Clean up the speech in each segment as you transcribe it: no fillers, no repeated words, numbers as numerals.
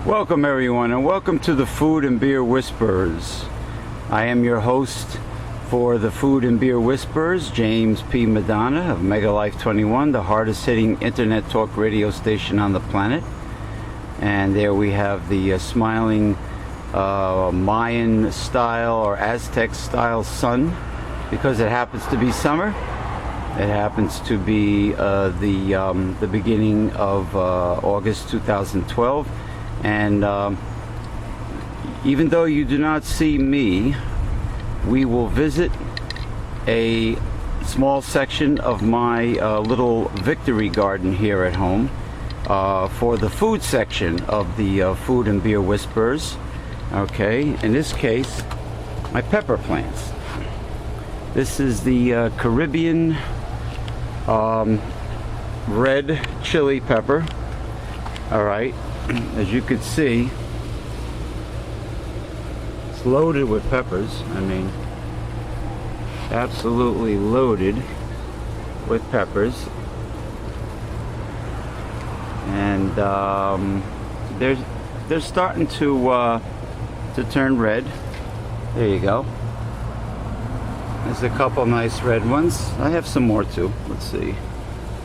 Welcome everyone, and welcome to the Food and Beer Whisperers. I am your host for the Food and Beer Whisperers, James P. Madonna of Mega Life 21, the hardest hitting internet talk radio station on the planet. And there we have the smiling Mayan style or Aztec style sun, because it happens to be summer. It happens to be the beginning of August 2012. And even though you do not see me, we will visit a small section of my little victory garden here at home for the food section of the Food and Beer Whisperers. Okay, in this case, my pepper plants. This is the Caribbean red chili pepper. All right. As you can see, it's loaded with peppers. I mean, absolutely loaded with peppers. And they're starting to turn red. There you go. There's a couple nice red ones. I have some more too. Let's see.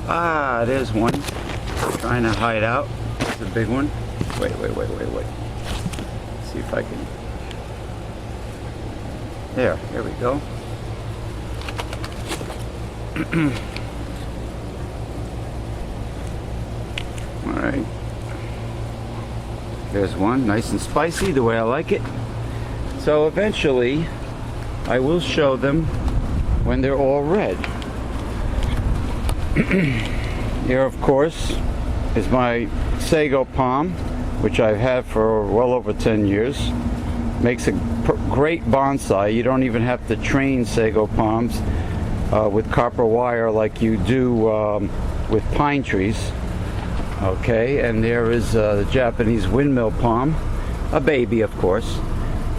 Ah, there's one trying to hide out. A big one. Wait. Let's see if I can. There we go. All right. There's one, nice and spicy, the way I like it. So eventually, I will show them when they're all red. Here, of course, is my sago palm, which I've had for well over 10 years. Makes a great bonsai. You don't even have to train sago palms with copper wire like you do with pine trees. Okay, and there is the Japanese windmill palm, a baby of course,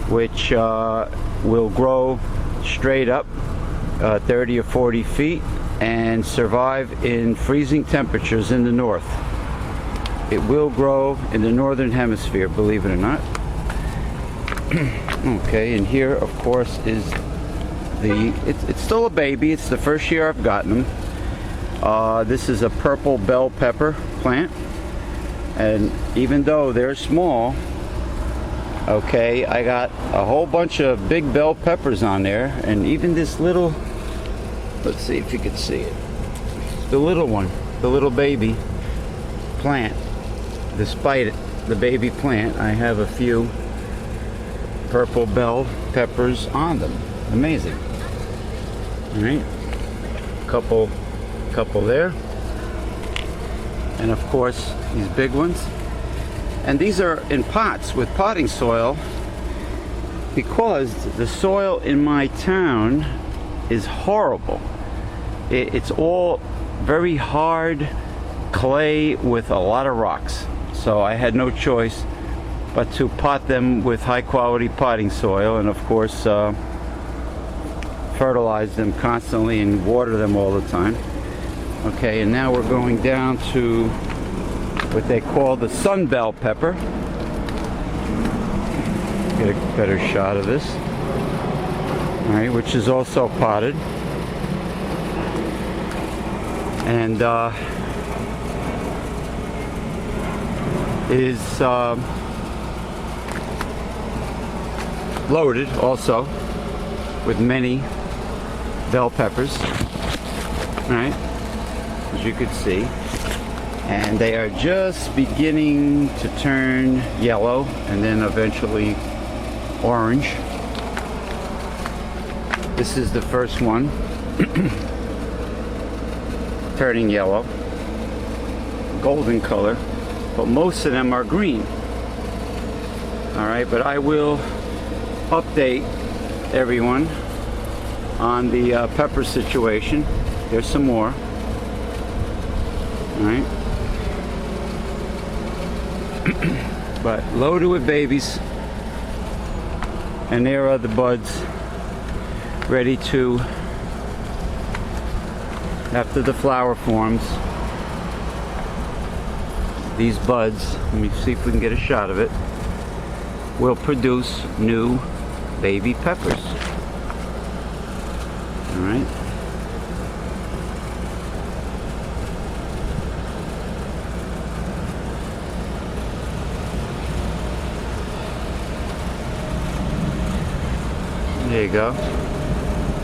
which will grow straight up 30 or 40 feet and survive in freezing temperatures in the north. It will grow in the northern hemisphere, believe it or not. Okay, and here, of course, is it's still a baby. It's the first year I've gotten them. This is a purple bell pepper plant. And even though they're small, okay, I got a whole bunch of big bell peppers on there. And even this little, let's see if you can see it. The little one, the little baby plant. Despite the baby plant, I have a few purple bell peppers on them. Amazing. All right, couple there, and of course these big ones. And these are in pots with potting soil, because the soil in my town is horrible. It's all very hard clay with a lot of rocks. So I had no choice but to pot them with high quality potting soil, and of course fertilize them constantly and water them all the time. Okay, and now we're going down to what they call the sun bell pepper. Get a better shot of this. All right, which is also potted. And is loaded also with many bell peppers, right, as you could see, and they are just beginning to turn yellow and then eventually orange. This is the first one turning yellow, golden color, but most of them are green. All right, but I will update everyone on the pepper situation. There's some more. All right. But loaded with babies, and there are the buds ready to, after the flower forms, these buds, let me see if we can get a shot of it, will produce new baby peppers. All right. There you go.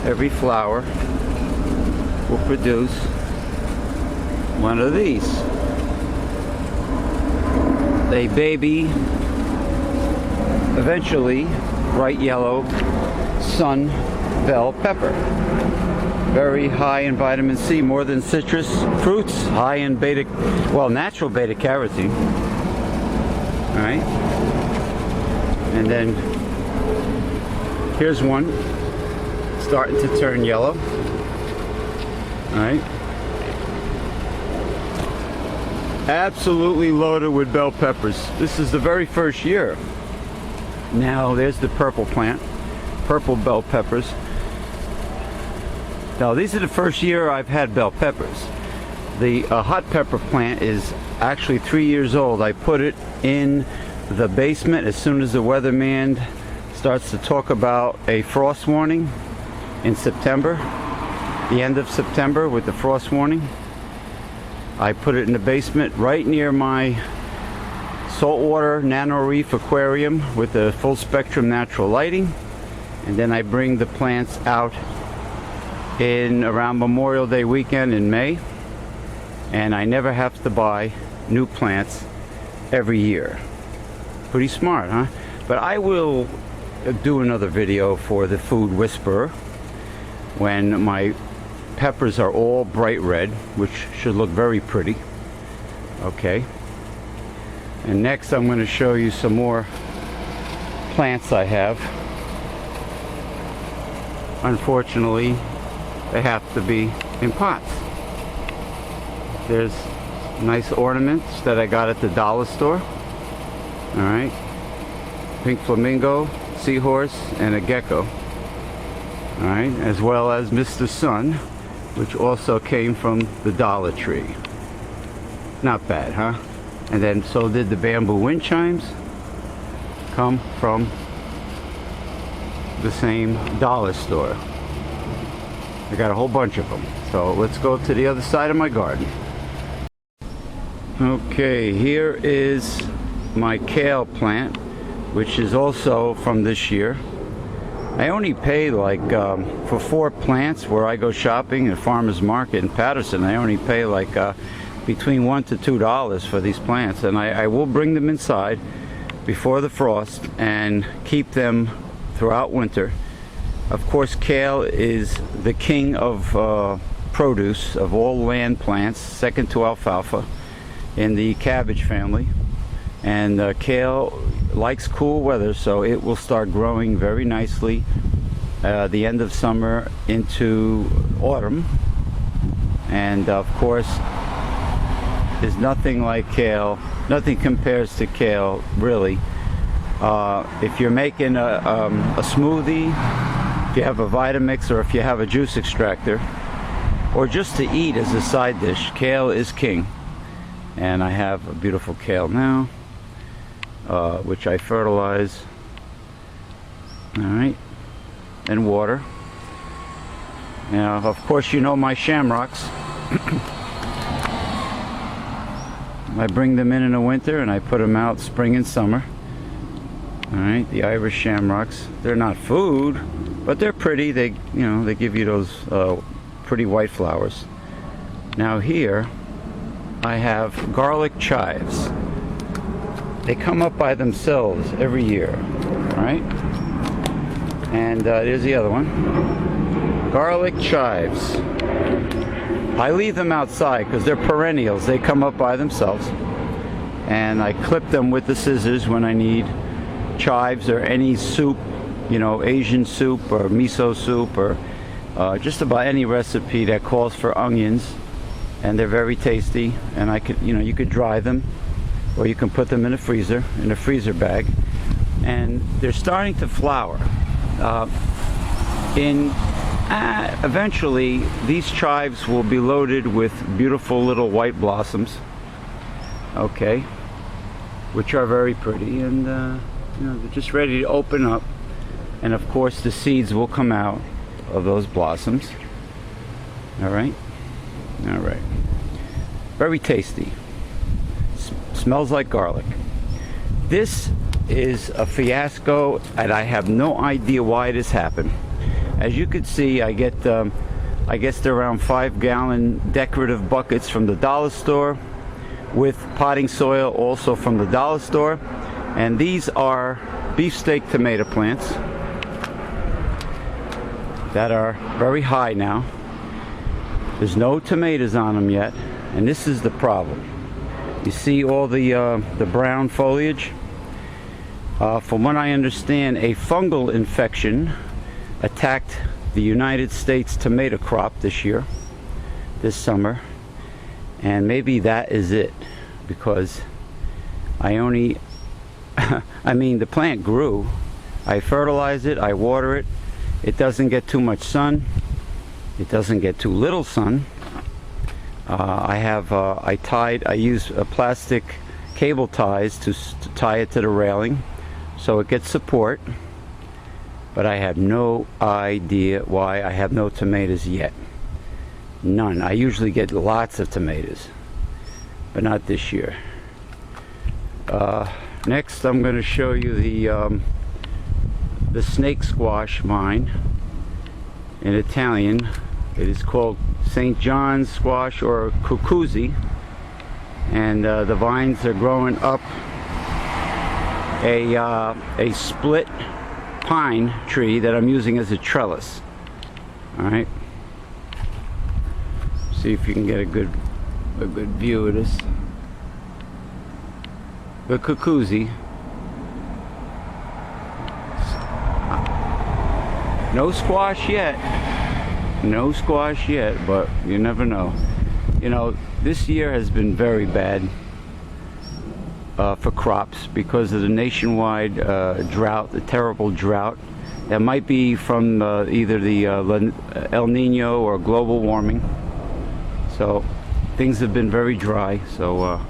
Every flower will produce one of these. A baby, eventually bright yellow sun bell pepper. Very high in vitamin C, more than citrus fruits, high in natural beta carotene. All right. And then here's one starting to turn yellow. All right. Absolutely loaded with bell peppers. This is the very first year. Now there's the purple plant, purple bell peppers. Now these are the first year I've had bell peppers. The hot pepper plant is actually 3 years old. I put it in the basement as soon as the weatherman starts to talk about a frost warning in September, the end of September with the frost warning. I put it in the basement right near my saltwater Nano Reef aquarium with the full spectrum natural lighting, and then I bring the plants out in around Memorial Day weekend in May, and I never have to buy new plants every year. Pretty smart, huh? But I will do another video for the Food Whisperer when my peppers are all bright red, which should look very pretty. Okay. And next I'm going to show you some more plants I have. Unfortunately, they have to be in pots. There's nice ornaments that I got at the dollar store. All right. Pink flamingo, seahorse, and a gecko. All right, as well as Mr. Sun, which also came from the Dollar Tree. Not bad, huh? And then so did the bamboo wind chimes, come from the same dollar store. I got a whole bunch of them. So let's go to the other side of my garden. Okay, here is my kale plant, which is also from this year. I only pay like for 4 plants where I go shopping at Farmers Market in Patterson. I only pay like between $1 to $2 for these plants, and I will bring them inside before the frost and keep them throughout winter. Of course, kale is the king of produce of all land plants, second to alfalfa in the cabbage family. And kale likes cool weather, so it will start growing very nicely the end of summer into autumn. And of course, there's nothing like kale. Nothing compares to kale, really. If you're making a smoothie, if you have a Vitamix, or if you have a juice extractor, or just to eat as a side dish, kale is king. And I have a beautiful kale now, which I fertilize, all right, and water. Now, of course, you know my shamrocks. I bring them in the winter and I put them out spring and summer. All right, the Irish shamrocks. They're not food, but they're pretty. They, you know, they give you those pretty white flowers. Now here, I have garlic chives. They come up by themselves every year, all right? And here's the other one. Garlic chives. I leave them outside because they're perennials. They come up by themselves. And I clip them with the scissors when I need chives or any soup, you know, Asian soup or miso soup, or just about any recipe that calls for onions. And they're very tasty, and I could, you know, you could dry them, or you can put them in a freezer bag, and they're starting to flower. Eventually, these chives will be loaded with beautiful little white blossoms, okay, which are very pretty, and you know, they're just ready to open up, and of course the seeds will come out of those blossoms. All right, very tasty. Smells like garlic. This is a fiasco, and I have no idea why this happened. As you can see, I get I guess they're around 5-gallon decorative buckets from the dollar store, with potting soil also from the dollar store, and these are beefsteak tomato plants that are very high now. There's no tomatoes on them yet, and this is the problem. You see all the brown foliage? From what I understand, a fungal infection attacked the United States tomato crop this summer, and maybe that is it, because I only I mean, the plant grew, I fertilize it, I water it, it doesn't get too much sun, it doesn't get too little sun. I use plastic cable ties to tie it to the railing so it gets support, but I have no idea why I have no tomatoes yet. None. I usually get lots of tomatoes, but not this year. Next I'm going to show you the snake squash vine. In Italian it is called St. John's squash or cucuzzi, and the vines are growing up a split pine tree that I'm using as a trellis. All right, see if you can get a good view of this. The cucuzzi. No squash yet. No squash yet, but you never know. You know, this year has been very bad for crops because of the nationwide drought, the terrible drought. That might be from either the El Nino or global warming. So things have been very dry. So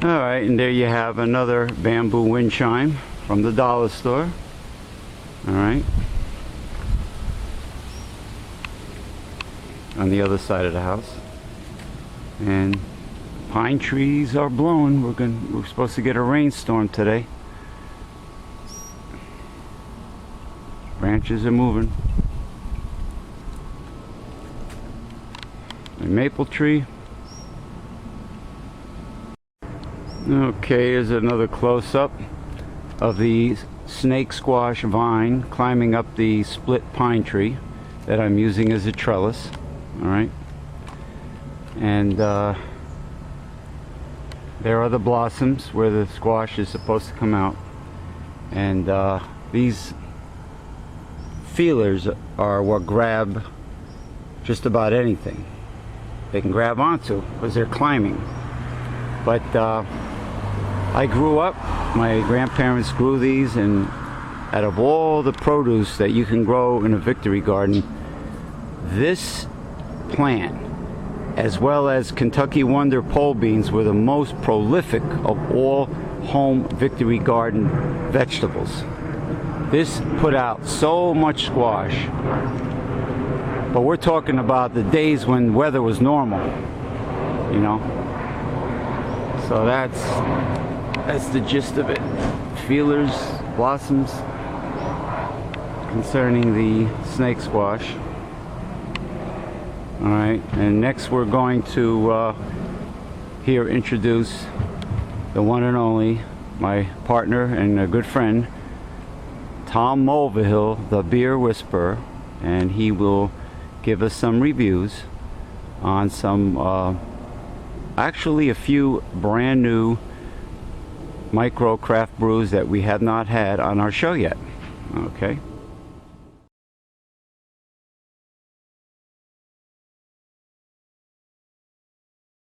alright, and there you have another bamboo wind chime from the dollar store. Alright, on the other side of the house. And pine trees are blowing. We're supposed to get a rainstorm today. Branches are moving. A maple tree. Okay, here's another close-up of the snake squash vine climbing up the split pine tree that I'm using as a trellis. Alright, and there are the blossoms where the squash is supposed to come out, and these feelers are what grab just about anything they can grab onto because they're climbing. But I grew up, my grandparents grew these, and out of all the produce that you can grow in a victory garden, this plant, as well as Kentucky Wonder pole beans, were the most prolific of all home victory garden vegetables. This put out so much squash, but we're talking about the days when weather was normal, you know. So that's the gist of it. Feelers, blossoms concerning the snake squash. Alright, and next we're going to here introduce the one and only, my partner and a good friend, Tom Mulvihill, the Beer Whisperer, and he will give us some reviews on some actually a few brand new micro craft brews that we have not had on our show yet. Okay.